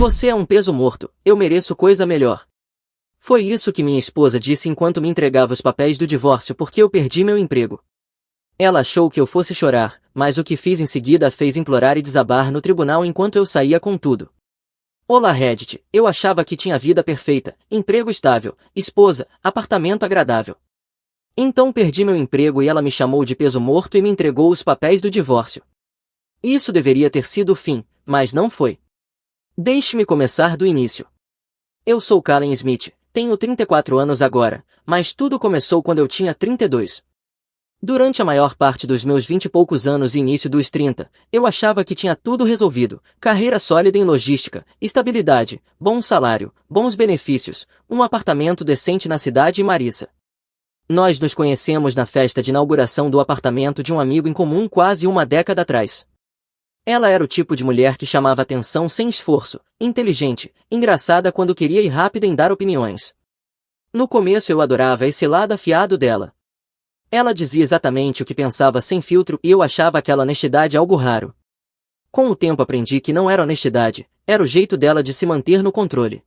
Você é um peso morto, eu mereço coisa melhor. Foi isso que minha esposa disse enquanto me entregava os papéis do divórcio porque eu perdi meu emprego. Ela achou que eu fosse chorar, mas o que fiz em seguida a fez implorar e desabar no tribunal enquanto eu saía com tudo. Olá Reddit, eu achava que tinha vida perfeita, emprego estável, esposa, apartamento agradável. Então perdi meu emprego e ela me chamou de peso morto e me entregou os papéis do divórcio. Isso deveria ter sido o fim, mas não foi. Deixe-me começar do início. Eu sou Karen Smith, tenho 34 anos agora, mas tudo começou quando eu tinha 32. Durante a maior parte dos meus 20 e poucos anos e início dos 30, eu achava que tinha tudo resolvido, carreira sólida em logística, estabilidade, bom salário, bons benefícios, um apartamento decente na cidade e Marissa. Nós nos conhecemos na festa de inauguração do apartamento de um amigo em comum quase uma década atrás. Ela era o tipo de mulher que chamava atenção sem esforço, inteligente, engraçada quando queria e rápida em dar opiniões. No começo eu adorava esse lado afiado dela. Ela dizia exatamente o que pensava sem filtro e eu achava aquela honestidade algo raro. Com o tempo aprendi que não era honestidade, era o jeito dela de se manter no controle.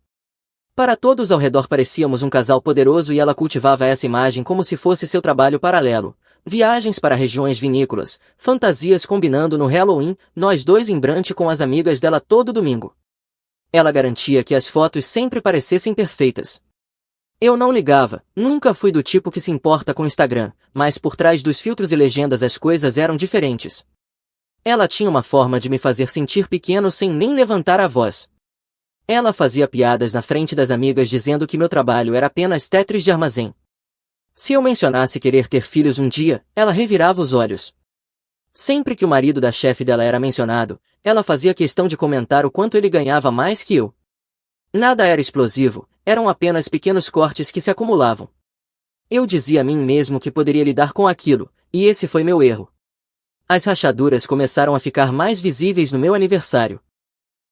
Para todos ao redor parecíamos um casal poderoso e ela cultivava essa imagem como se fosse seu trabalho paralelo. Viagens para regiões vinícolas, fantasias combinando no Halloween, nós dois em brunch com as amigas dela todo domingo. Ela garantia que as fotos sempre parecessem perfeitas. Eu não ligava, nunca fui do tipo que se importa com Instagram, mas por trás dos filtros e legendas as coisas eram diferentes. Ela tinha uma forma de me fazer sentir pequeno sem nem levantar a voz. Ela fazia piadas na frente das amigas dizendo que meu trabalho era apenas Tetris de armazém. Se eu mencionasse querer ter filhos um dia, ela revirava os olhos. Sempre que o marido da chefe dela era mencionado, ela fazia questão de comentar o quanto ele ganhava mais que eu. Nada era explosivo, eram apenas pequenos cortes que se acumulavam. Eu dizia a mim mesmo que poderia lidar com aquilo, e esse foi meu erro. As rachaduras começaram a ficar mais visíveis no meu aniversário.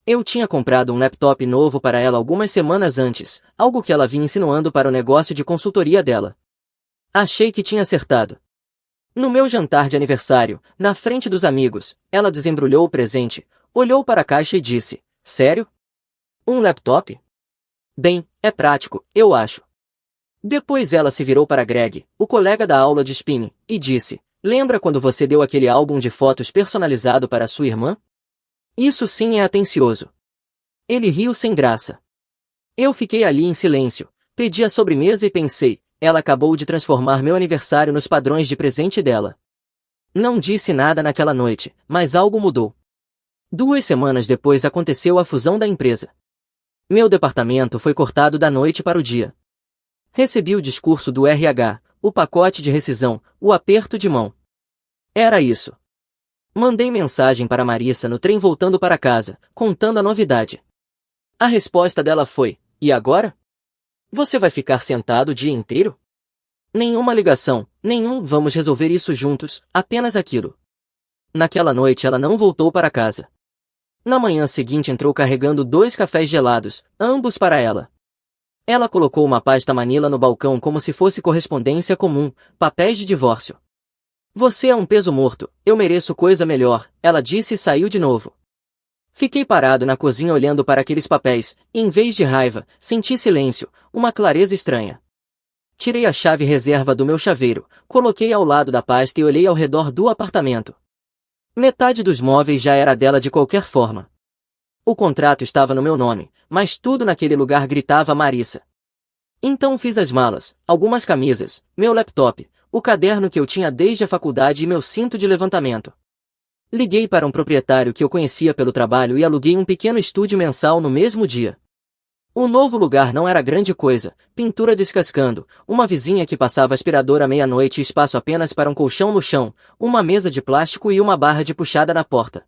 Eu tinha comprado um laptop novo para ela algumas semanas antes, algo que ela vinha insinuando para o negócio de consultoria dela. Achei que tinha acertado. No meu jantar de aniversário, na frente dos amigos, ela desembrulhou o presente, olhou para a caixa e disse, sério? Um laptop? Bem, é prático, eu acho. Depois ela se virou para Greg, o colega da aula de spinning, e disse, lembra quando você deu aquele álbum de fotos personalizado para sua irmã? Isso sim é atencioso. Ele riu sem graça. Eu fiquei ali em silêncio, pedi a sobremesa e pensei, ela acabou de transformar meu aniversário nos padrões de presente dela. Não disse nada naquela noite, mas algo mudou. 2 semanas depois aconteceu a fusão da empresa. Meu departamento foi cortado da noite para o dia. Recebi o discurso do RH, o pacote de rescisão, o aperto de mão. Era isso. Mandei mensagem para Marissa no trem voltando para casa, contando a novidade. A resposta dela foi, e agora? Você vai ficar sentado o dia inteiro? Nenhuma ligação, nenhum vamos resolver isso juntos, apenas aquilo. Naquela noite ela não voltou para casa. Na manhã seguinte entrou carregando 2 cafés gelados, ambos para ela. Ela colocou uma pasta Manila no balcão como se fosse correspondência comum, papéis de divórcio. Você é um peso morto, eu mereço coisa melhor, ela disse e saiu de novo. Fiquei parado na cozinha olhando para aqueles papéis, e em vez de raiva, senti silêncio, uma clareza estranha. Tirei a chave reserva do meu chaveiro, coloquei ao lado da pasta e olhei ao redor do apartamento. Metade dos móveis já era dela de qualquer forma. O contrato estava no meu nome, mas tudo naquele lugar gritava Marissa. Então fiz as malas, algumas camisas, meu laptop, o caderno que eu tinha desde a faculdade e meu cinto de levantamento. Liguei para um proprietário que eu conhecia pelo trabalho e aluguei um pequeno estúdio mensal no mesmo dia. O novo lugar não era grande coisa, pintura descascando, uma vizinha que passava aspirador à meia-noite e espaço apenas para um colchão no chão, uma mesa de plástico e uma barra de puxada na porta.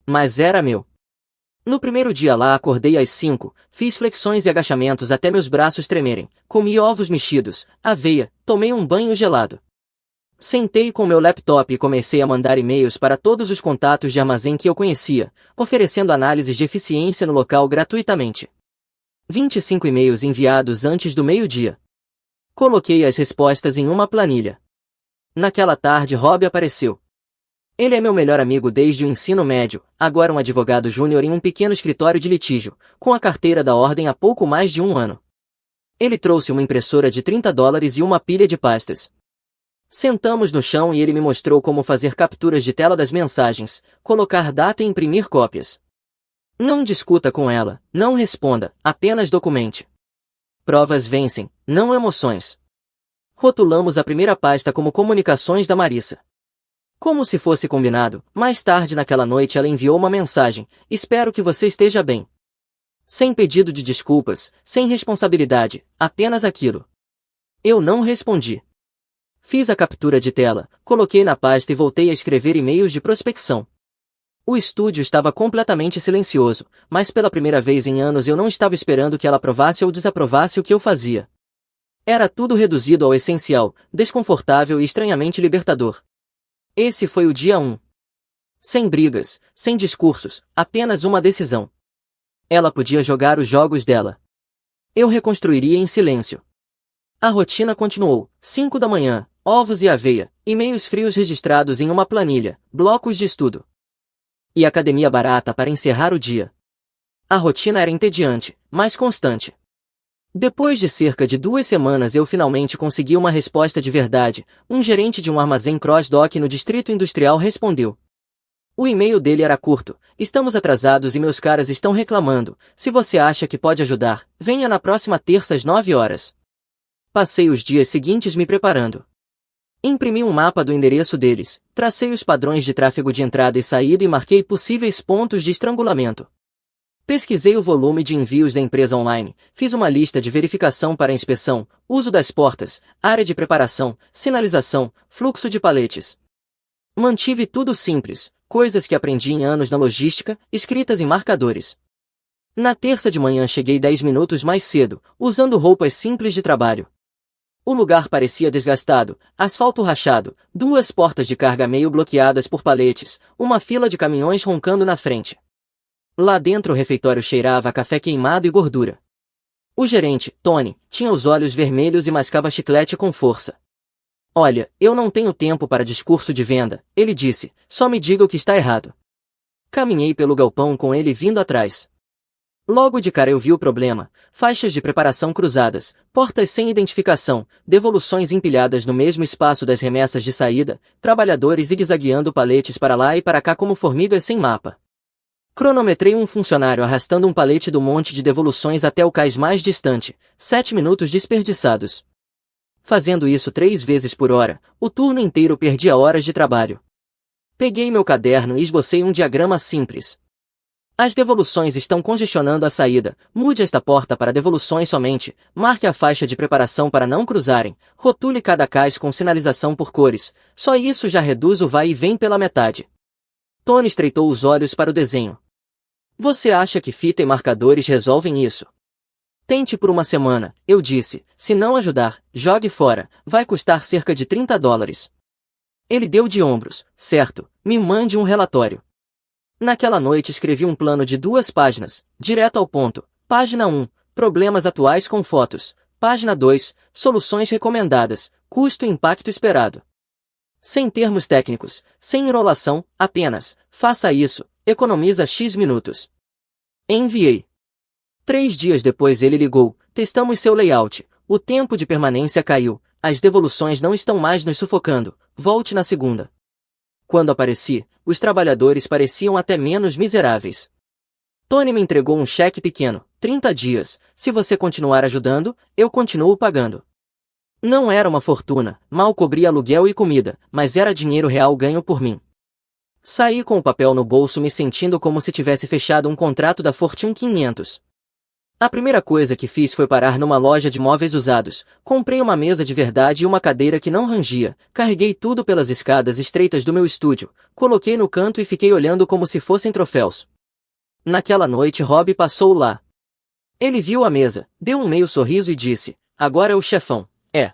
Mas era meu. No primeiro dia lá acordei às 5, fiz flexões e agachamentos até meus braços tremerem, comi ovos mexidos, aveia, tomei um banho gelado. Sentei com meu laptop e comecei a mandar e-mails para todos os contatos de armazém que eu conhecia, oferecendo análises de eficiência no local gratuitamente. 25 e-mails enviados antes do meio-dia. Coloquei as respostas em uma planilha. Naquela tarde Rob apareceu. Ele é meu melhor amigo desde o ensino médio, agora um advogado júnior em um pequeno escritório de litígio, com a carteira da ordem há pouco mais de um ano. Ele trouxe uma impressora de $30 e uma pilha de pastas. Sentamos no chão e ele me mostrou como fazer capturas de tela das mensagens, colocar data e imprimir cópias. Não discuta com ela, não responda, apenas documente. Provas vencem, não emoções. Rotulamos a primeira pasta como Comunicações da Marissa. Como se fosse combinado, mais tarde naquela noite ela enviou uma mensagem: espero que você esteja bem. Sem pedido de desculpas, sem responsabilidade, apenas aquilo. Eu não respondi. Fiz a captura de tela, coloquei na pasta e voltei a escrever e-mails de prospecção. O estúdio estava completamente silencioso, mas pela primeira vez em anos eu não estava esperando que ela aprovasse ou desaprovasse o que eu fazia. Era tudo reduzido ao essencial, desconfortável e estranhamente libertador. Esse foi o dia 1. Sem brigas, sem discursos, apenas uma decisão. Ela podia jogar os jogos dela. Eu reconstruiria em silêncio. A rotina continuou: 5 da manhã, ovos e aveia, e-mails frios registrados em uma planilha, blocos de estudo. E academia barata para encerrar o dia. A rotina era entediante, mas constante. Depois de cerca de 2 semanas eu finalmente consegui uma resposta de verdade. Um gerente de um armazém cross-dock no Distrito Industrial respondeu. O e-mail dele era curto: estamos atrasados e meus caras estão reclamando. Se você acha que pode ajudar, venha na próxima terça às 9 horas. Passei os dias seguintes me preparando. Imprimi um mapa do endereço deles, tracei os padrões de tráfego de entrada e saída e marquei possíveis pontos de estrangulamento. Pesquisei o volume de envios da empresa online, fiz uma lista de verificação para inspeção, uso das portas, área de preparação, sinalização, fluxo de paletes. Mantive tudo simples, coisas que aprendi em anos na logística, escritas em marcadores. Na terça de manhã cheguei 10 minutos mais cedo, usando roupas simples de trabalho. O lugar parecia desgastado, asfalto rachado, 2 portas de carga meio bloqueadas por paletes, uma fila de caminhões roncando na frente. Lá dentro o refeitório cheirava a café queimado e gordura. O gerente, Tony, tinha os olhos vermelhos e mascava chiclete com força. Olha, eu não tenho tempo para discurso de venda, ele disse, só me diga o que está errado. Caminhei pelo galpão com ele vindo atrás. Logo de cara eu vi o problema: faixas de preparação cruzadas, portas sem identificação, devoluções empilhadas no mesmo espaço das remessas de saída, trabalhadores zigue-zagueando paletes para lá e para cá como formigas sem mapa. Cronometrei um funcionário arrastando um palete do monte de devoluções até o cais mais distante, 7 minutos desperdiçados. Fazendo isso 3 vezes por hora, o turno inteiro perdia horas de trabalho. Peguei meu caderno e esbocei um diagrama simples. As devoluções estão congestionando a saída, mude esta porta para devoluções somente, marque a faixa de preparação para não cruzarem, rotule cada cais com sinalização por cores, só isso já reduz o vai e vem pela metade. Tony estreitou os olhos para o desenho. Você acha que fita e marcadores resolvem isso? Tente por uma semana, eu disse, se não ajudar, jogue fora, vai custar cerca de $30. Ele deu de ombros, certo, me mande um relatório. Naquela noite escrevi um plano de 2 páginas, direto ao ponto. Página 1, problemas atuais com fotos. Página 2, soluções recomendadas, custo e impacto esperado. Sem termos técnicos, sem enrolação, apenas, faça isso, economiza X minutos. Enviei. 3 dias depois ele ligou, testamos seu layout, o tempo de permanência caiu, as devoluções não estão mais nos sufocando, volte na segunda. Quando apareci, os trabalhadores pareciam até menos miseráveis. Tony me entregou um cheque pequeno, 30 dias, se você continuar ajudando, eu continuo pagando. Não era uma fortuna, mal cobria aluguel e comida, mas era dinheiro real ganho por mim. Saí com o papel no bolso me sentindo como se tivesse fechado um contrato da Fortune 500. A primeira coisa que fiz foi parar numa loja de móveis usados, comprei uma mesa de verdade e uma cadeira que não rangia, carreguei tudo pelas escadas estreitas do meu estúdio, coloquei no canto e fiquei olhando como se fossem troféus. Naquela noite Rob passou lá. Ele viu a mesa, deu um meio sorriso e disse, agora é o chefão, é.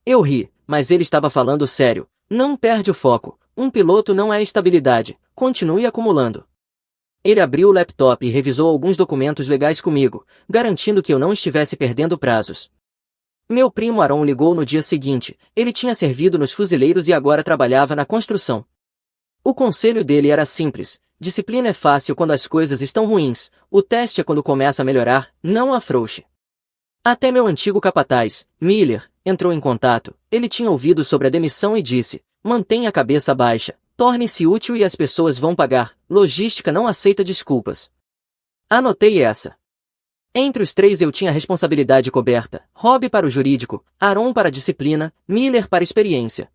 Eu ri, mas ele estava falando sério, não perde o foco. Um piloto não é estabilidade, continue acumulando. Ele abriu o laptop e revisou alguns documentos legais comigo, garantindo que eu não estivesse perdendo prazos. Meu primo Aaron ligou no dia seguinte, ele tinha servido nos fuzileiros e agora trabalhava na construção. O conselho dele era simples: disciplina é fácil quando as coisas estão ruins, o teste é quando começa a melhorar, não afrouxe. Até meu antigo capataz, Miller, entrou em contato. Ele tinha ouvido sobre a demissão e disse: mantenha a cabeça baixa, torne-se útil e as pessoas vão pagar. Logística não aceita desculpas. Anotei essa. Entre os três eu tinha responsabilidade coberta: Rob para o jurídico, Aaron para a disciplina, Miller para a experiência.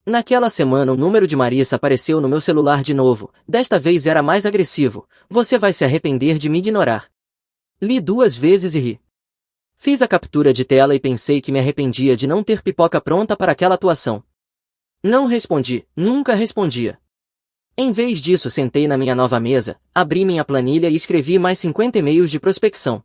Naquela semana o número de Marissa apareceu no meu celular de novo. Desta vez era mais agressivo: você vai se arrepender de me ignorar. Li 2 vezes e ri. Fiz a captura de tela e pensei que me arrependia de não ter pipoca pronta para aquela atuação. Não respondi, nunca respondia. Em vez disso sentei na minha nova mesa, abri minha planilha e escrevi mais 50 e-mails de prospecção.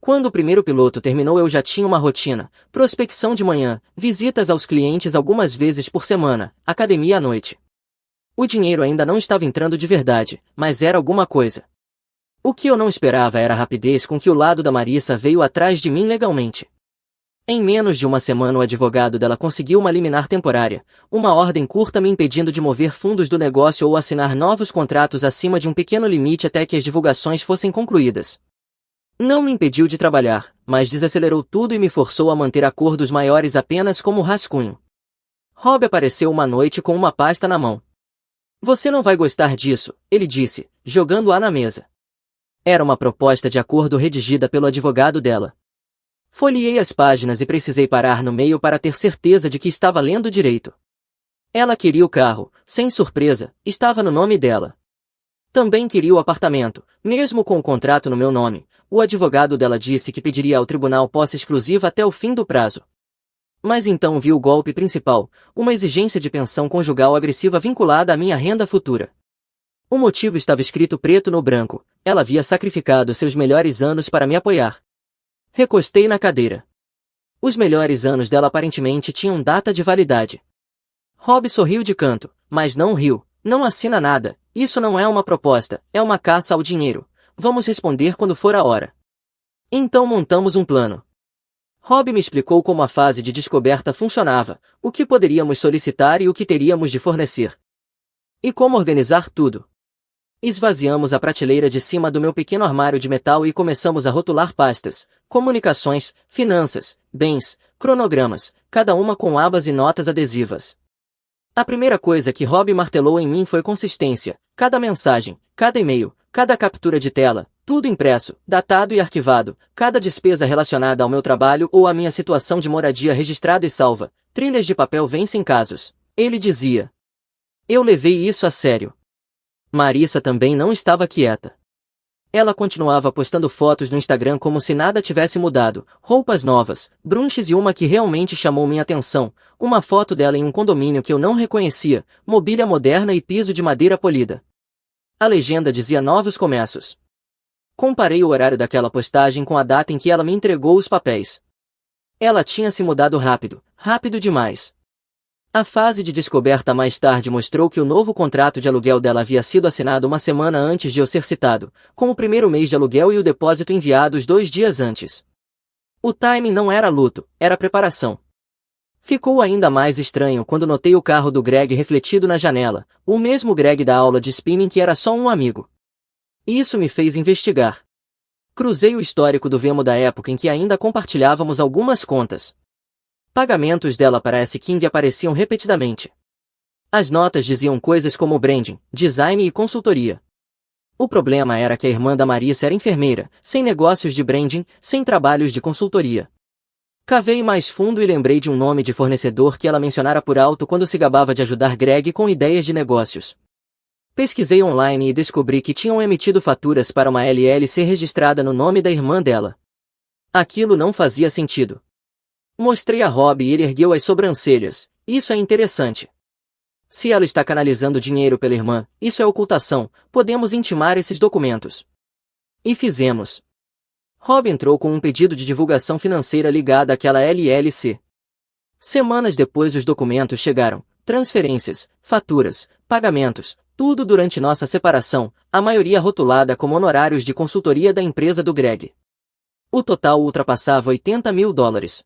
Quando o primeiro piloto terminou eu já tinha uma rotina: prospecção de manhã, visitas aos clientes algumas vezes por semana, academia à noite. O dinheiro ainda não estava entrando de verdade, mas era alguma coisa. O que eu não esperava era a rapidez com que o lado da Marissa veio atrás de mim legalmente. Em menos de uma semana o advogado dela conseguiu uma liminar temporária, uma ordem curta me impedindo de mover fundos do negócio ou assinar novos contratos acima de um pequeno limite até que as divulgações fossem concluídas. Não me impediu de trabalhar, mas desacelerou tudo e me forçou a manter acordos maiores apenas como rascunho. Rob apareceu uma noite com uma pasta na mão. Você não vai gostar disso, ele disse, jogando-a na mesa. Era uma proposta de acordo redigida pelo advogado dela. Folheei as páginas e precisei parar no meio para ter certeza de que estava lendo direito. Ela queria o carro, sem surpresa, estava no nome dela. Também queria o apartamento, mesmo com o contrato no meu nome. O advogado dela disse que pediria ao tribunal posse exclusiva até o fim do prazo. Mas então vi o golpe principal: uma exigência de pensão conjugal agressiva vinculada à minha renda futura. O motivo estava escrito preto no branco: ela havia sacrificado seus melhores anos para me apoiar. Recostei na cadeira. Os melhores anos dela aparentemente tinham data de validade. Rob sorriu de canto, mas não riu. Não assina nada, isso não é uma proposta, é uma caça ao dinheiro. Vamos responder quando for a hora. Então montamos um plano. Rob me explicou como a fase de descoberta funcionava, o que poderíamos solicitar e o que teríamos de fornecer. E como organizar tudo. Esvaziamos a prateleira de cima do meu pequeno armário de metal e começamos a rotular pastas: comunicações, finanças, bens, cronogramas, cada uma com abas e notas adesivas. A primeira coisa que Rob martelou em mim foi consistência: cada mensagem, cada e-mail, cada captura de tela, tudo impresso, datado e arquivado, cada despesa relacionada ao meu trabalho ou à minha situação de moradia registrada e salva. Trilhas de papel vencem casos, ele dizia. Eu levei isso a sério. Marissa também não estava quieta. Ela continuava postando fotos no Instagram como se nada tivesse mudado: roupas novas, brunches e uma que realmente chamou minha atenção, uma foto dela em um condomínio que eu não reconhecia, mobília moderna e piso de madeira polida. A legenda dizia novos começos. Comparei o horário daquela postagem com a data em que ela me entregou os papéis. Ela tinha se mudado rápido, rápido demais. A fase de descoberta mais tarde mostrou que o novo contrato de aluguel dela havia sido assinado uma semana antes de eu ser citado, com o primeiro mês de aluguel e o depósito enviados 2 dias antes. O timing não era luto, era preparação. Ficou ainda mais estranho quando notei o carro do Greg refletido na janela, o mesmo Greg da aula de spinning que era só um amigo. Isso me fez investigar. Cruzei o histórico do Venmo da época em que ainda compartilhávamos algumas contas. Pagamentos dela para S. King apareciam repetidamente. As notas diziam coisas como branding, design e consultoria. O problema era que a irmã da Marissa era enfermeira, sem negócios de branding, sem trabalhos de consultoria. Cavei mais fundo e lembrei de um nome de fornecedor que ela mencionara por alto quando se gabava de ajudar Greg com ideias de negócios. Pesquisei online e descobri que tinham emitido faturas para uma LLC registrada no nome da irmã dela. Aquilo não fazia sentido. Mostrei a Rob e ele ergueu as sobrancelhas. Isso é interessante. Se ela está canalizando dinheiro pela irmã, isso é ocultação, podemos intimar esses documentos. E fizemos. Rob entrou com um pedido de divulgação financeira ligada àquela LLC. Semanas depois os documentos chegaram: transferências, faturas, pagamentos, tudo durante nossa separação, a maioria rotulada como honorários de consultoria da empresa do Greg. O total ultrapassava $80.000.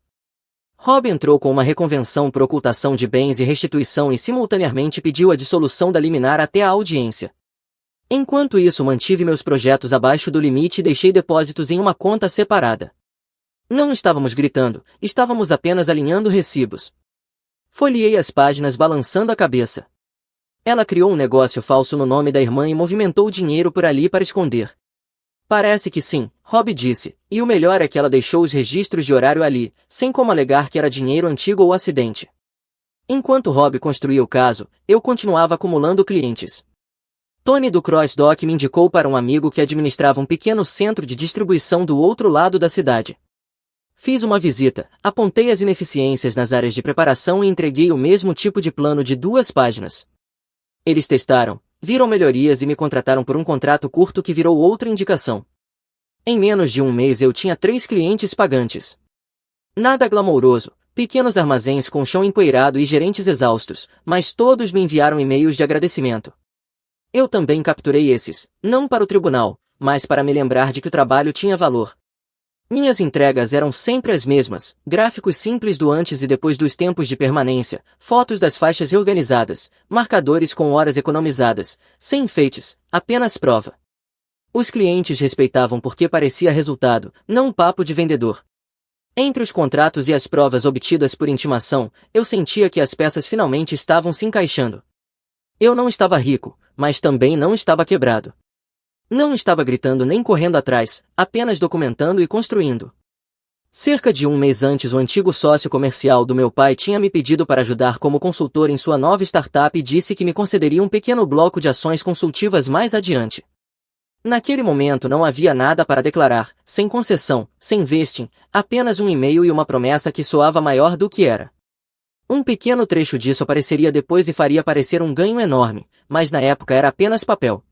Rob entrou com uma reconvenção por ocultação de bens e restituição e simultaneamente pediu a dissolução da liminar até a audiência. Enquanto isso, mantive meus projetos abaixo do limite e deixei depósitos em uma conta separada. Não estávamos gritando, estávamos apenas alinhando recibos. Folheei as páginas balançando a cabeça. Ela criou um negócio falso no nome da irmã e movimentou o dinheiro por ali para esconder. Parece que sim, Rob disse, e o melhor é que ela deixou os registros de horário ali, sem como alegar que era dinheiro antigo ou acidente. Enquanto Rob construía o caso, eu continuava acumulando clientes. Tony do CrossDock me indicou para um amigo que administrava um pequeno centro de distribuição do outro lado da cidade. Fiz uma visita, apontei as ineficiências nas áreas de preparação e entreguei o mesmo tipo de plano de 2 páginas. Eles testaram, viram melhorias e me contrataram por um contrato curto que virou outra indicação. Em menos de um mês eu tinha 3 clientes pagantes. Nada glamouroso, pequenos armazéns com chão empoeirado e gerentes exaustos, mas todos me enviaram e-mails de agradecimento. Eu também capturei esses, não para o tribunal, mas para me lembrar de que o trabalho tinha valor. Minhas entregas eram sempre as mesmas, gráficos simples do antes e depois dos tempos de permanência, fotos das faixas reorganizadas, marcadores com horas economizadas, sem enfeites, apenas prova. Os clientes respeitavam porque parecia resultado, não um papo de vendedor. Entre os contratos e as provas obtidas por intimação, eu sentia que as peças finalmente estavam se encaixando. Eu não estava rico, mas também não estava quebrado. Não estava gritando nem correndo atrás, apenas documentando e construindo. Cerca de um mês antes, o antigo sócio comercial do meu pai tinha me pedido para ajudar como consultor em sua nova startup e disse que me concederia um pequeno bloco de ações consultivas mais adiante. Naquele momento não havia nada para declarar, sem concessão, sem vesting, apenas um e-mail e uma promessa que soava maior do que era. Um pequeno trecho disso apareceria depois e faria parecer um ganho enorme, mas na época era apenas papel.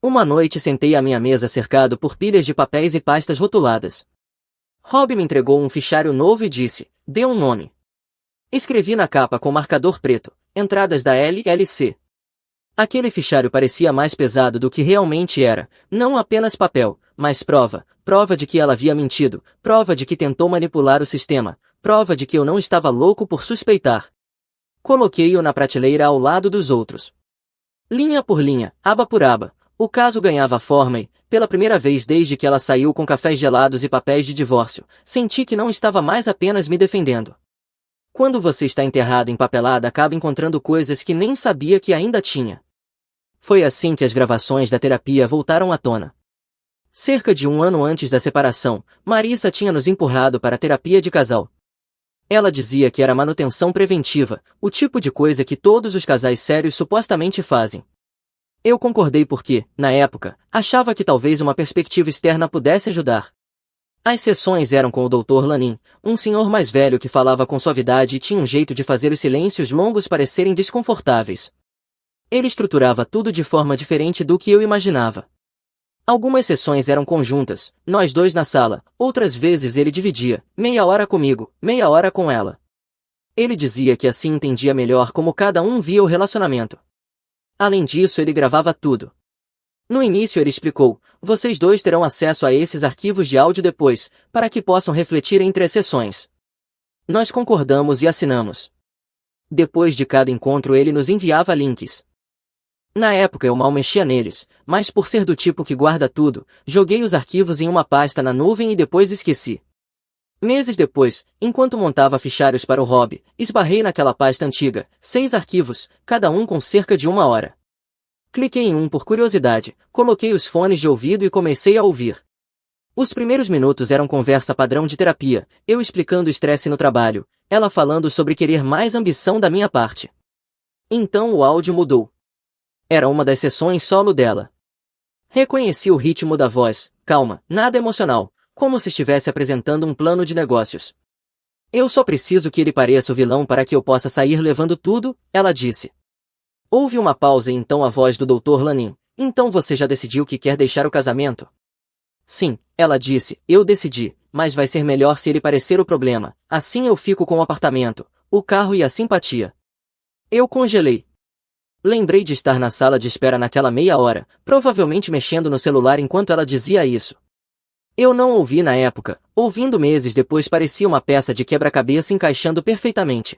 Uma noite sentei à minha mesa cercado por pilhas de papéis e pastas rotuladas. Rob me entregou um fichário novo e disse, dê um nome. Escrevi na capa com marcador preto, entradas da LLC. Aquele fichário parecia mais pesado do que realmente era, não apenas papel, mas prova de que ela havia mentido, prova de que tentou manipular o sistema, prova de que eu não estava louco por suspeitar. Coloquei-o na prateleira ao lado dos outros. Linha por linha, aba por aba, o caso ganhava forma e, pela primeira vez desde que ela saiu com cafés gelados e papéis de divórcio, senti que não estava mais apenas me defendendo. Quando você está enterrado em papelada, acaba encontrando coisas que nem sabia que ainda tinha. Foi assim que as gravações da terapia voltaram à tona. Cerca de um ano antes da separação, Marissa tinha nos empurrado para a terapia de casal. Ela dizia que era manutenção preventiva, o tipo de coisa que todos os casais sérios supostamente fazem. Eu concordei porque, na época, achava que talvez uma perspectiva externa pudesse ajudar. As sessões eram com o Dr. Lanin, um senhor mais velho que falava com suavidade e tinha um jeito de fazer os silêncios longos parecerem desconfortáveis. Ele estruturava tudo de forma diferente do que eu imaginava. Algumas sessões eram conjuntas, nós dois na sala, outras vezes ele dividia, meia hora comigo, meia hora com ela. Ele dizia que assim entendia melhor como cada um via o relacionamento. Além disso, ele gravava tudo. No início ele explicou, vocês dois terão acesso a esses arquivos de áudio depois, para que possam refletir entre as sessões. Nós concordamos e assinamos. Depois de cada encontro ele nos enviava links. Na época eu mal mexia neles, mas por ser do tipo que guarda tudo, joguei os arquivos em uma pasta na nuvem e depois esqueci. Meses depois, enquanto montava fichários para o Rob, esbarrei naquela pasta antiga, 6 arquivos, cada um com cerca de 1 hora. Cliquei em um por curiosidade, coloquei os fones de ouvido e comecei a ouvir. Os primeiros minutos eram conversa padrão de terapia, eu explicando o estresse no trabalho, ela falando sobre querer mais ambição da minha parte. Então o áudio mudou. Era uma das sessões solo dela. Reconheci o ritmo da voz, calma, nada emocional, como se estivesse apresentando um plano de negócios. Eu só preciso que ele pareça o vilão para que eu possa sair levando tudo, ela disse. Houve uma pausa e então a voz do Dr. Lanin. Então você já decidiu que quer deixar o casamento? Sim, ela disse, eu decidi, mas vai ser melhor se ele parecer o problema, assim eu fico com o apartamento, o carro e a simpatia. Eu congelei. Lembrei de estar na sala de espera naquela meia hora, provavelmente mexendo no celular enquanto ela dizia isso. Eu não ouvi na época, ouvindo meses depois parecia uma peça de quebra-cabeça encaixando perfeitamente.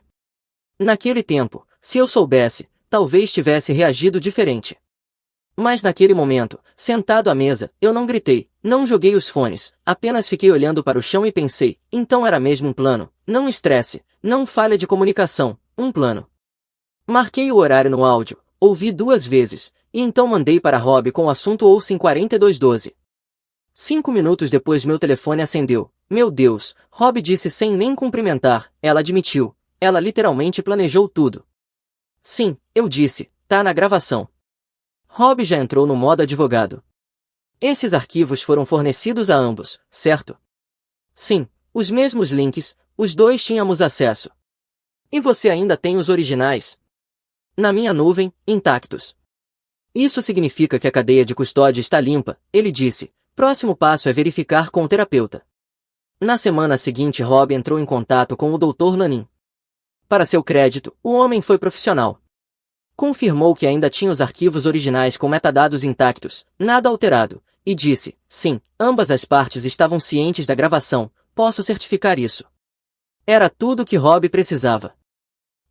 Naquele tempo, se eu soubesse, talvez tivesse reagido diferente. Mas naquele momento, sentado à mesa, eu não gritei, não joguei os fones, apenas fiquei olhando para o chão e pensei, então era mesmo um plano, não estresse, não falha de comunicação, um plano. Marquei o horário no áudio, ouvi 2 vezes, e então mandei para Rob com o assunto ouça em 4212. 5 minutos depois meu telefone acendeu. Meu Deus, Rob disse sem nem cumprimentar, ela admitiu. Ela literalmente planejou tudo. Sim, eu disse, tá na gravação. Rob já entrou no modo advogado. Esses arquivos foram fornecidos a ambos, certo? Sim, os mesmos links, os dois tínhamos acesso. E você ainda tem os originais? Na minha nuvem, intactos. Isso significa que a cadeia de custódia está limpa, ele disse. Próximo passo é verificar com o terapeuta. Na semana seguinte Rob entrou em contato com o Dr. Lanin. Para seu crédito, o homem foi profissional. Confirmou que ainda tinha os arquivos originais com metadados intactos, nada alterado, e disse, sim, ambas as partes estavam cientes da gravação, posso certificar isso. Era tudo que Rob precisava.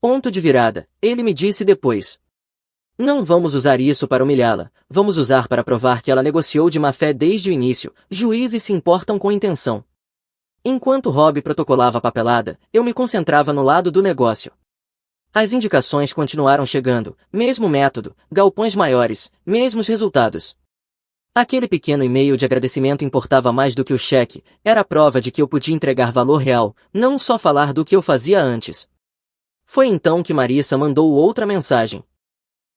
Ponto de virada, ele me disse depois. Não vamos usar isso para humilhá-la, vamos usar para provar que ela negociou de má fé desde o início, juízes se importam com intenção. Enquanto Rob protocolava a papelada, eu me concentrava no lado do negócio. As indicações continuaram chegando, mesmo método, galpões maiores, mesmos resultados. Aquele pequeno e-mail de agradecimento importava mais do que o cheque, era a prova de que eu podia entregar valor real, não só falar do que eu fazia antes. Foi então que Marissa mandou outra mensagem.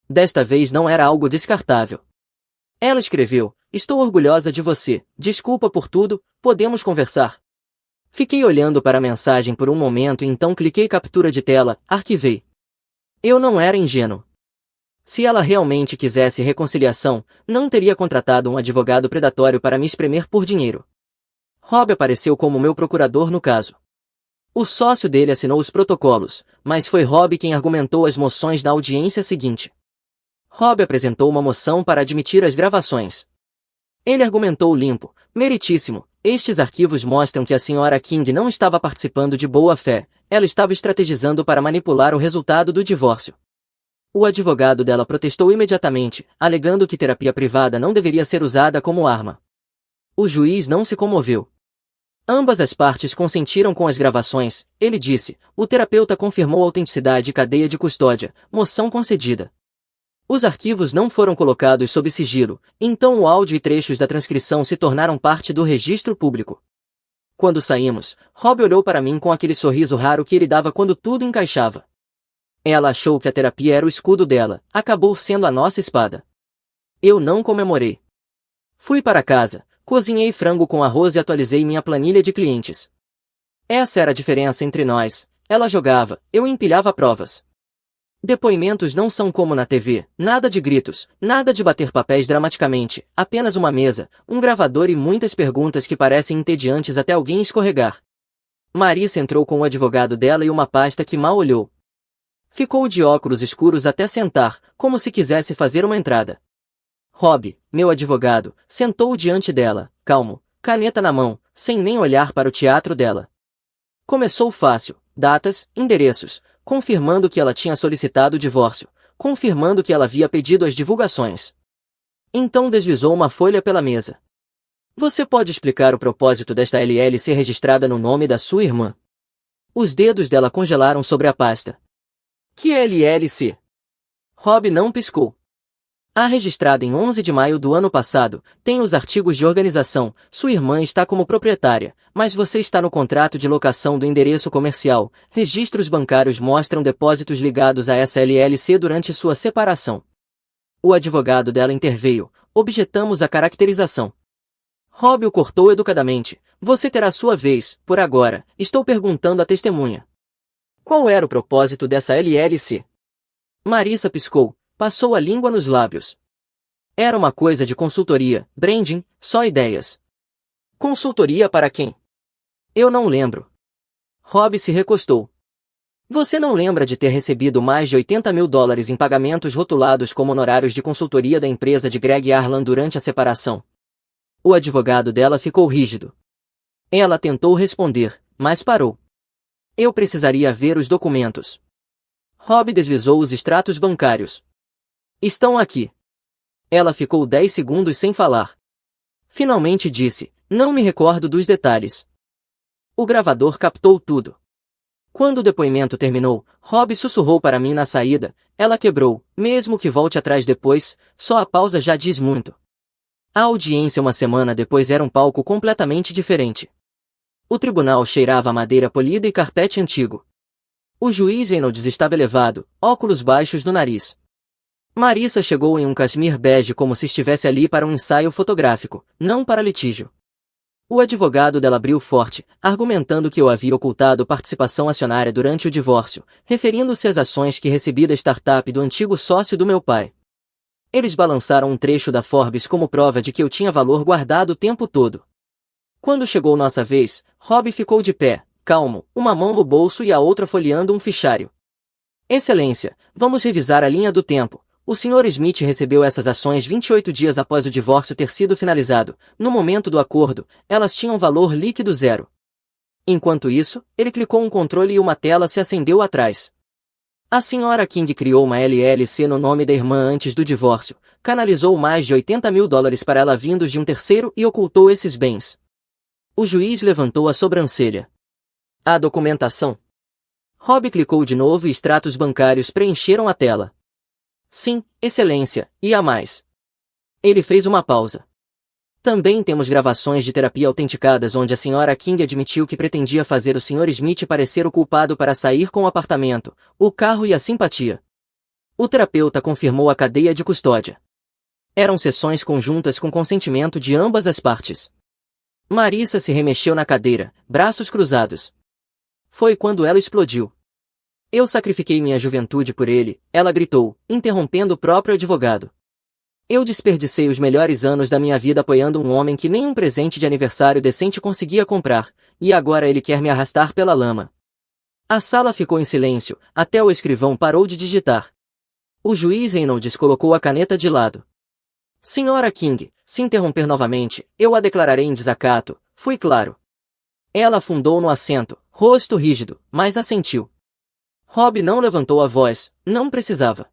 Desta vez não era algo descartável. Ela escreveu, estou orgulhosa de você, desculpa por tudo, podemos conversar. Fiquei olhando para a mensagem por um momento e então cliquei captura de tela, arquivei. Eu não era ingênuo. Se ela realmente quisesse reconciliação, não teria contratado um advogado predatório para me espremer por dinheiro. Rob apareceu como meu procurador no caso. O sócio dele assinou os protocolos, mas foi Rob quem argumentou as moções na audiência seguinte. Rob apresentou uma moção para admitir as gravações. Ele argumentou limpo, meritíssimo, estes arquivos mostram que a senhora King não estava participando de boa fé, ela estava estrategizando para manipular o resultado do divórcio. O advogado dela protestou imediatamente, alegando que terapia privada não deveria ser usada como arma. O juiz não se comoveu. Ambas as partes consentiram com as gravações, ele disse, o terapeuta confirmou a autenticidade e cadeia de custódia, moção concedida. Os arquivos não foram colocados sob sigilo, então o áudio e trechos da transcrição se tornaram parte do registro público. Quando saímos, Rob olhou para mim com aquele sorriso raro que ele dava quando tudo encaixava. Ela achou que a terapia era o escudo dela, acabou sendo a nossa espada. Eu não comemorei. Fui para casa, cozinhei frango com arroz e atualizei minha planilha de clientes. Essa era a diferença entre nós, ela jogava, eu empilhava provas. Depoimentos não são como na TV, nada de gritos, nada de bater papéis dramaticamente, apenas uma mesa, um gravador e muitas perguntas que parecem entediantes até alguém escorregar. Marissa entrou com o advogado dela e uma pasta que mal olhou. Ficou de óculos escuros até sentar, como se quisesse fazer uma entrada. Rob, meu advogado, sentou diante dela, calmo, caneta na mão, sem nem olhar para o teatro dela. Começou fácil, datas, endereços, confirmando que ela tinha solicitado o divórcio, confirmando que ela havia pedido as divulgações. Então deslizou uma folha pela mesa. Você pode explicar o propósito desta LLC registrada no nome da sua irmã? Os dedos dela congelaram sobre a pasta. Que LLC? Rob não piscou. A registrada em 11 de maio do ano passado, tem os artigos de organização, sua irmã está como proprietária, mas você está no contrato de locação do endereço comercial, registros bancários mostram depósitos ligados a essa LLC durante sua separação. O advogado dela interveio, objetamos a caracterização. Rob o cortou educadamente, você terá sua vez, por agora, estou perguntando à testemunha. Qual era o propósito dessa LLC? Marissa piscou. Passou a língua nos lábios. Era uma coisa de consultoria, branding, só ideias. Consultoria para quem? Eu não lembro. Rob se recostou. Você não lembra de ter recebido mais de $80 mil em pagamentos rotulados como honorários de consultoria da empresa de Greg Arlan durante a separação? O advogado dela ficou rígido. Ela tentou responder, mas parou. Eu precisaria ver os documentos. Rob deslizou os extratos bancários. Estão aqui. Ela ficou 10 segundos sem falar. Finalmente disse, não me recordo dos detalhes. O gravador captou tudo. Quando o depoimento terminou, Rob sussurrou para mim na saída, ela quebrou, mesmo que volte atrás depois, só a pausa já diz muito. A audiência uma semana depois era um palco completamente diferente. O tribunal cheirava a madeira polida e carpete antigo. O juiz Reynolds estava elevado, óculos baixos no nariz. Marissa chegou em um cashmere bege como se estivesse ali para um ensaio fotográfico, não para litígio. O advogado dela abriu forte, argumentando que eu havia ocultado participação acionária durante o divórcio, referindo-se às ações que recebi da startup do antigo sócio do meu pai. Eles balançaram um trecho da Forbes como prova de que eu tinha valor guardado o tempo todo. Quando chegou nossa vez, Rob ficou de pé, calmo, uma mão no bolso e a outra folheando um fichário. Excelência, vamos revisar a linha do tempo. O Sr. Smith recebeu essas ações 28 dias após o divórcio ter sido finalizado. No momento do acordo, elas tinham valor líquido zero. Enquanto isso, ele clicou um controle e uma tela se acendeu atrás. A Sra. King criou uma LLC no nome da irmã antes do divórcio, canalizou mais de $80 mil para ela vindos de um terceiro e ocultou esses bens. O juiz levantou a sobrancelha. A documentação. Rob clicou de novo e extratos bancários preencheram a tela. Sim, excelência, e há mais. Ele fez uma pausa. Também temos gravações de terapia autenticadas onde a Sra. King admitiu que pretendia fazer o Sr. Smith parecer o culpado para sair com o apartamento, o carro e a simpatia. O terapeuta confirmou a cadeia de custódia. Eram sessões conjuntas com consentimento de ambas as partes. Marissa se remexeu na cadeira, braços cruzados. Foi quando ela explodiu. Eu sacrifiquei minha juventude por ele, ela gritou, interrompendo o próprio advogado. Eu desperdicei os melhores anos da minha vida apoiando um homem que nem um presente de aniversário decente conseguia comprar, e agora ele quer me arrastar pela lama. A sala ficou em silêncio, até o escrivão parou de digitar. O juiz Reynolds colocou a caneta de lado. Sra. King, se interromper novamente, eu a declararei em desacato, fui claro. Ela afundou no assento, rosto rígido, mas assentiu. Rob não levantou a voz, não precisava.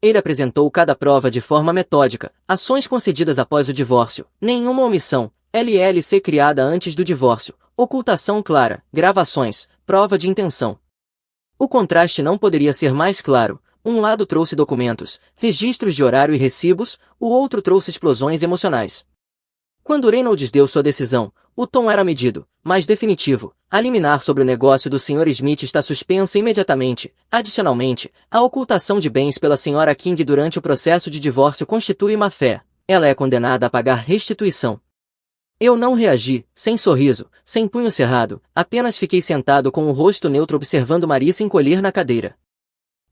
Ele apresentou cada prova de forma metódica, ações concedidas após o divórcio, nenhuma omissão, LLC criada antes do divórcio, ocultação clara, gravações, prova de intenção. O contraste não poderia ser mais claro, um lado trouxe documentos, registros de horário e recibos, o outro trouxe explosões emocionais. Quando Reynolds deu sua decisão, o tom era medido, mas definitivo. A liminar sobre o negócio do Sr. Smith está suspensa imediatamente. Adicionalmente, a ocultação de bens pela Sra. King durante o processo de divórcio constitui má-fé. Ela é condenada a pagar restituição. Eu não reagi, sem sorriso, sem punho cerrado, apenas fiquei sentado com o rosto neutro observando Marissa encolher na cadeira.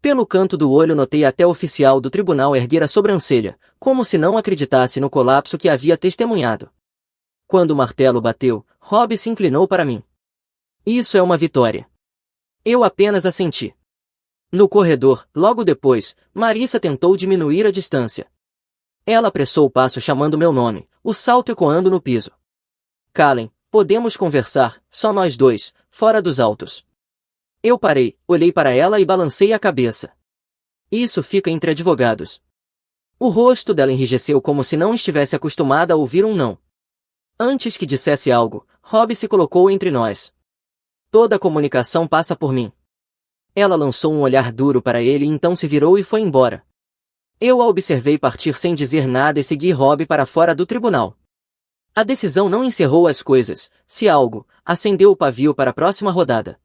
Pelo canto do olho notei até o oficial do tribunal erguer a sobrancelha, como se não acreditasse no colapso que havia testemunhado. Quando o martelo bateu, Rob se inclinou para mim. Isso é uma vitória. Eu apenas assenti. No corredor, logo depois, Marissa tentou diminuir a distância. Ela apressou o passo chamando meu nome, o salto ecoando no piso. Calem, podemos conversar, só nós dois, fora dos autos. Eu parei, olhei para ela e balancei a cabeça. Isso fica entre advogados. O rosto dela enrijeceu como se não estivesse acostumada a ouvir um não. Antes que dissesse algo, Rob se colocou entre nós. Toda a comunicação passa por mim. Ela lançou um olhar duro para ele e então se virou e foi embora. Eu a observei partir sem dizer nada e segui Rob para fora do tribunal. A decisão não encerrou as coisas, se algo, acendeu o pavio para a próxima rodada.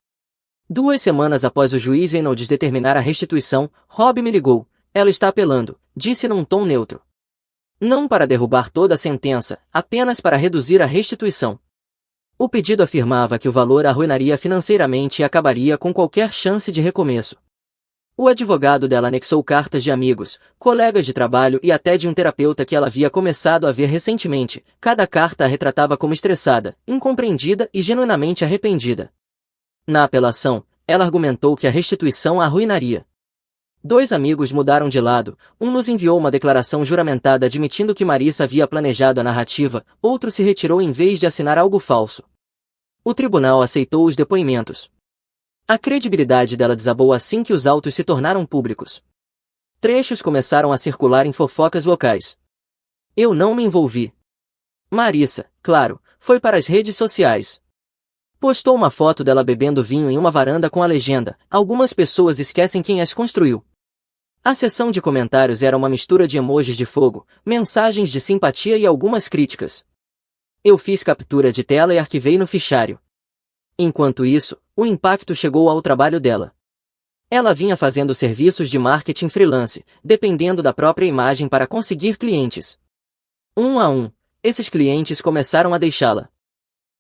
2 semanas após o juiz Reynolds determinar a restituição, Rob me ligou. Ela está apelando, disse num tom neutro. Não para derrubar toda a sentença, apenas para reduzir a restituição. O pedido afirmava que o valor a arruinaria financeiramente e acabaria com qualquer chance de recomeço. O advogado dela anexou cartas de amigos, colegas de trabalho e até de um terapeuta que ela havia começado a ver recentemente. Cada carta a retratava como estressada, incompreendida e genuinamente arrependida. Na apelação, ela argumentou que a restituição a arruinaria. Dois amigos mudaram de lado, um nos enviou uma declaração juramentada admitindo que Marissa havia planejado a narrativa, outro se retirou em vez de assinar algo falso. O tribunal aceitou os depoimentos. A credibilidade dela desabou assim que os autos se tornaram públicos. Trechos começaram a circular em fofocas locais. Eu não me envolvi. Marissa, claro, foi para as redes sociais. Postou uma foto dela bebendo vinho em uma varanda com a legenda: "Algumas pessoas esquecem quem as construiu". A seção de comentários era uma mistura de emojis de fogo, mensagens de simpatia e algumas críticas. Eu fiz captura de tela e arquivei no fichário. Enquanto isso, o impacto chegou ao trabalho dela. Ela vinha fazendo serviços de marketing freelance, dependendo da própria imagem para conseguir clientes. Um a um, esses clientes começaram a deixá-la.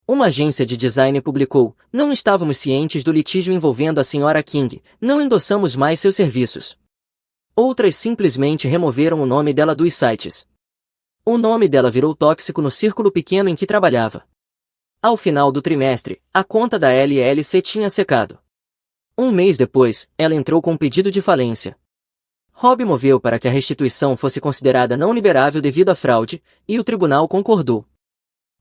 Uma agência de design publicou: "Não estávamos cientes do litígio envolvendo a Sra. King, não endossamos mais seus serviços". Outras simplesmente removeram o nome dela dos sites. O nome dela virou tóxico no círculo pequeno em que trabalhava. Ao final do trimestre, a conta da LLC tinha secado. Um mês depois, ela entrou com um pedido de falência. Rob moveu para que a restituição fosse considerada não liberável devido à fraude, e o tribunal concordou.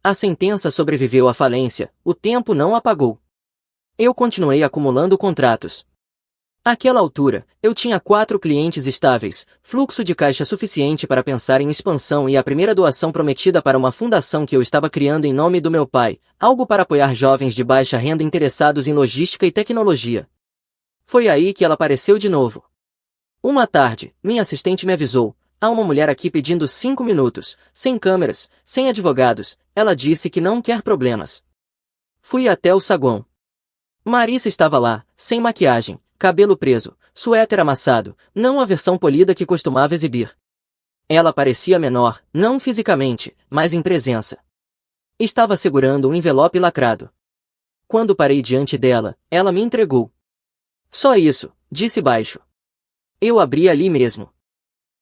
A sentença sobreviveu à falência, o tempo não apagou. Eu continuei acumulando contratos. Àquela altura, eu tinha 4 clientes estáveis, fluxo de caixa suficiente para pensar em expansão e a primeira doação prometida para uma fundação que eu estava criando em nome do meu pai, algo para apoiar jovens de baixa renda interessados em logística e tecnologia. Foi aí que ela apareceu de novo. Uma tarde, minha assistente me avisou: "Há uma mulher aqui pedindo 5 minutos, sem câmeras, sem advogados, ela disse que não quer problemas". Fui até o saguão. Marissa estava lá, sem maquiagem, cabelo preso, suéter amassado, não a versão polida que costumava exibir. Ela parecia menor, não fisicamente, mas em presença. Estava segurando um envelope lacrado. Quando parei diante dela, ela me entregou. "Só isso", disse baixo. Eu abri ali mesmo.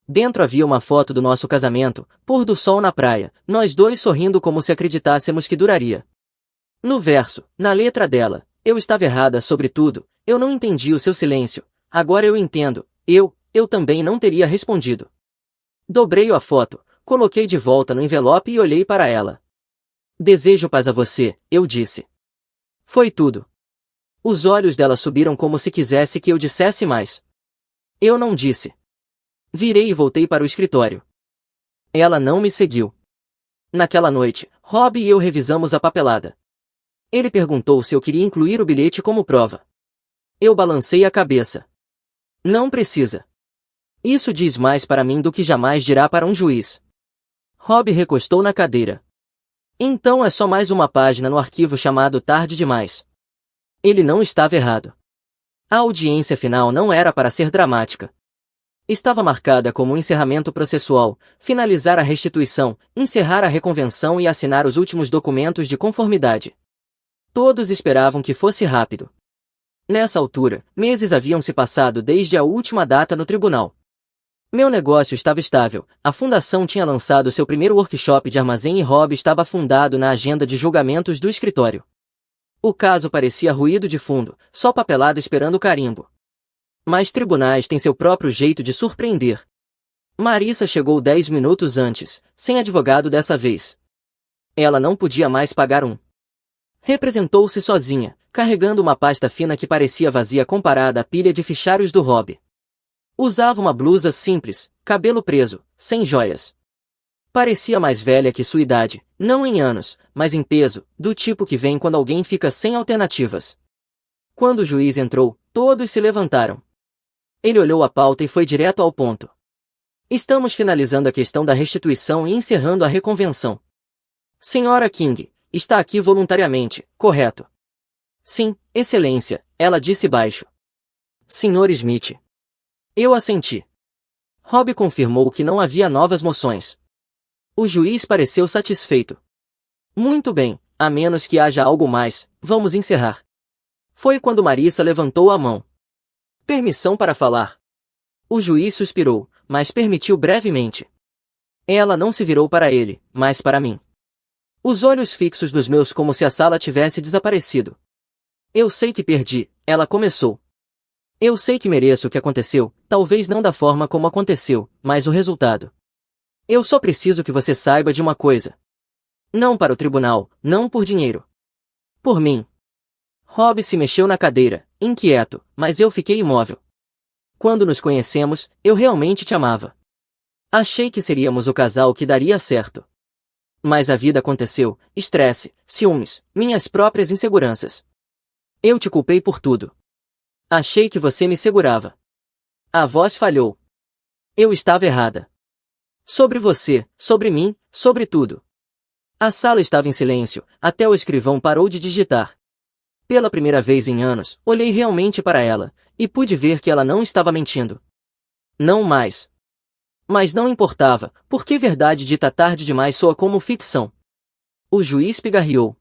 Dentro havia uma foto do nosso casamento, pôr do sol na praia, nós dois sorrindo como se acreditássemos que duraria. No verso, na letra dela, eu estava errada sobre tudo, eu não entendi o seu silêncio, agora eu entendo, eu também não teria respondido. Dobrei a foto, coloquei de volta no envelope e olhei para ela. "Desejo paz a você", eu disse. Foi tudo. Os olhos dela subiram como se quisesse que eu dissesse mais. Eu não disse. Virei e voltei para o escritório. Ela não me seguiu. Naquela noite, Rob e eu revisamos a papelada. Ele perguntou se eu queria incluir o bilhete como prova. Eu balancei a cabeça. Não precisa. Isso diz mais para mim do que jamais dirá para um juiz. Rob recostou na cadeira. Então é só mais uma página no arquivo chamado Tarde Demais. Ele não estava errado. A audiência final não era para ser dramática. Estava marcada como um encerramento processual, finalizar a restituição, encerrar a reconvenção e assinar os últimos documentos de conformidade. Todos esperavam que fosse rápido. Nessa altura, meses haviam se passado desde a última data no tribunal. Meu negócio estava estável, a fundação tinha lançado seu primeiro workshop de armazém e Rob estava afundado na agenda de julgamentos do escritório. O caso parecia ruído de fundo, só papelada esperando o carimbo. Mas tribunais têm seu próprio jeito de surpreender. Marissa chegou 10 minutos antes, sem advogado dessa vez. Ela não podia mais pagar um. Representou-se sozinha, carregando uma pasta fina que parecia vazia comparada à pilha de fichários do Rob. Usava uma blusa simples, cabelo preso, sem joias. Parecia mais velha que sua idade, não em anos, mas em peso, do tipo que vem quando alguém fica sem alternativas. Quando o juiz entrou, todos se levantaram. Ele olhou a pauta e foi direto ao ponto. "Estamos finalizando a questão da restituição e encerrando a reconvenção. Sra. King, está aqui voluntariamente, correto?" "Sim, Excelência", ela disse baixo. "Sr. Smith." Eu assenti. Rob confirmou que não havia novas moções. O juiz pareceu satisfeito. "Muito bem, a menos que haja algo mais, vamos encerrar." Foi quando Marissa levantou a mão. "Permissão para falar." O juiz suspirou, mas permitiu brevemente. Ela não se virou para ele, mas para mim. Os olhos fixos dos meus como se a sala tivesse desaparecido. "Eu sei que perdi", ela começou. Eu sei que mereço o que aconteceu, talvez não da forma como aconteceu, mas o resultado. Eu só preciso que você saiba de uma coisa. Não para o tribunal, não por dinheiro. Por mim. Rob se mexeu na cadeira, inquieto, mas eu fiquei imóvel. Quando nos conhecemos, eu realmente te amava. Achei que seríamos o casal que daria certo. Mas a vida aconteceu, estresse, ciúmes, minhas próprias inseguranças. Eu te culpei por tudo. Achei que você me segurava. A voz falhou. Eu estava errada. Sobre você, sobre mim, sobre tudo. A sala estava em silêncio, até o escrivão parou de digitar. Pela primeira vez em anos, olhei realmente para ela, e pude ver que ela não estava mentindo. Não mais. Mas não importava, porque verdade dita tarde demais soa como ficção. O juiz pigarreou.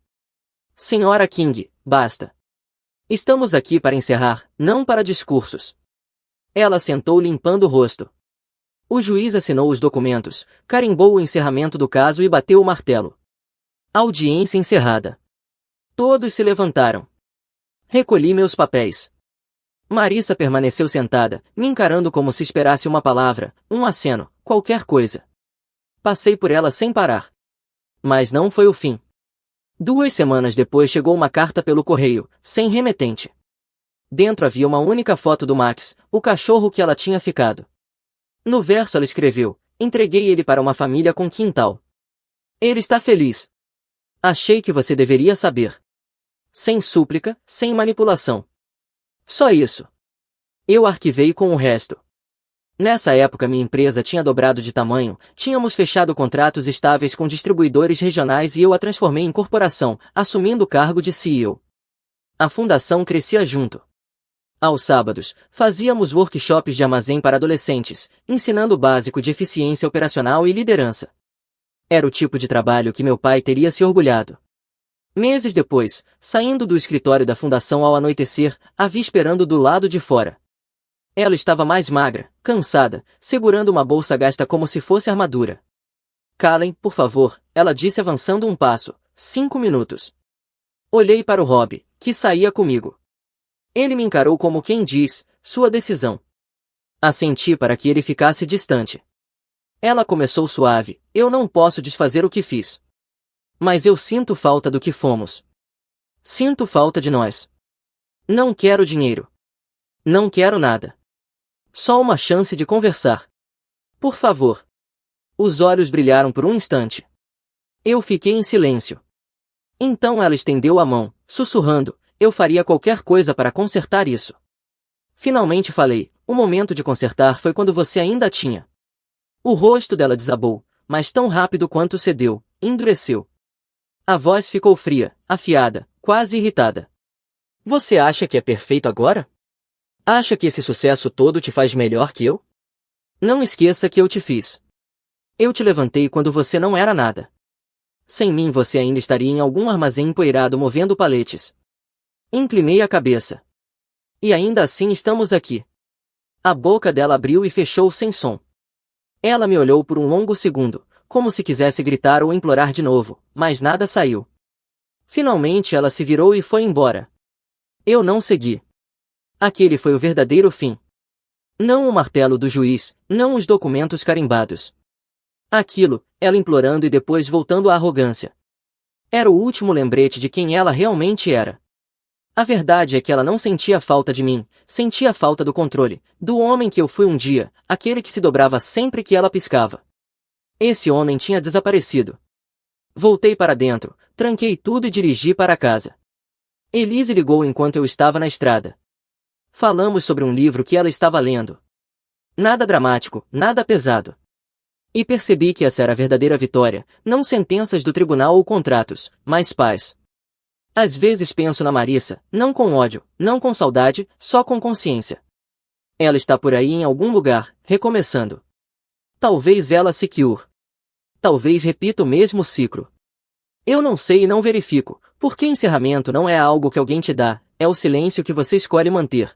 Senhora King, basta. Estamos aqui para encerrar, não para discursos. Ela sentou limpando o rosto. O juiz assinou os documentos, carimbou o encerramento do caso e bateu o martelo. Audiência encerrada. Todos se levantaram. Recolhi meus papéis. Marissa permaneceu sentada, me encarando como se esperasse uma palavra, um aceno, qualquer coisa. Passei por ela sem parar. Mas não foi o fim. 2 semanas depois chegou uma carta pelo correio, sem remetente. Dentro havia uma única foto do Max, o cachorro que ela tinha ficado. No verso ela escreveu: entreguei ele para uma família com quintal. Ele está feliz. Achei que você deveria saber. Sem súplica, sem manipulação. Só isso. Eu arquivei com o resto. Nessa época minha empresa tinha dobrado de tamanho, tínhamos fechado contratos estáveis com distribuidores regionais e eu a transformei em corporação, assumindo o cargo de CEO. A fundação crescia junto. Aos sábados, fazíamos workshops de armazém para adolescentes, ensinando o básico de eficiência operacional e liderança. Era o tipo de trabalho que meu pai teria se orgulhado. Meses depois, saindo do escritório da fundação ao anoitecer, a vi esperando do lado de fora. Ela estava mais magra, cansada, segurando uma bolsa gasta como se fosse armadura. Calem, por favor, ela disse avançando um passo. 5 minutos. Olhei para o Rob, que saía comigo. Ele me encarou como quem diz, sua decisão. Assenti para que ele ficasse distante. Ela começou suave, eu não posso desfazer o que fiz. Mas eu sinto falta do que fomos. Sinto falta de nós. Não quero dinheiro. Não quero nada. Só uma chance de conversar. Por favor. Os olhos brilharam por um instante. Eu fiquei em silêncio. Então ela estendeu a mão, sussurrando, eu faria qualquer coisa para consertar isso. Finalmente falei, o momento de consertar foi quando você ainda tinha. O rosto dela desabou, mas tão rápido quanto cedeu, endureceu. A voz ficou fria, afiada, quase irritada. Você acha que é perfeito agora? Acha que esse sucesso todo te faz melhor que eu? Não esqueça que eu te fiz. Eu te levantei quando você não era nada. Sem mim você ainda estaria em algum armazém empoeirado movendo paletes. Inclinei a cabeça. E ainda assim estamos aqui. A boca dela abriu e fechou sem som. Ela me olhou por um longo segundo, como se quisesse gritar ou implorar de novo, mas nada saiu. Finalmente ela se virou e foi embora. Eu não segui. Aquele foi o verdadeiro fim. Não o martelo do juiz, não os documentos carimbados. Aquilo, ela implorando e depois voltando à arrogância. Era o último lembrete de quem ela realmente era. A verdade é que ela não sentia falta de mim, sentia falta do controle, do homem que eu fui um dia, aquele que se dobrava sempre que ela piscava. Esse homem tinha desaparecido. Voltei para dentro, tranquei tudo e dirigi para casa. Elise ligou enquanto eu estava na estrada. Falamos sobre um livro que ela estava lendo. Nada dramático, nada pesado. E percebi que essa era a verdadeira vitória, não sentenças do tribunal ou contratos, mas paz. Às vezes penso na Marissa, não com ódio, não com saudade, só com consciência. Ela está por aí em algum lugar, recomeçando. Talvez ela se cure. Talvez repita o mesmo ciclo. Eu não sei e não verifico, porque encerramento não é algo que alguém te dá, é o silêncio que você escolhe manter.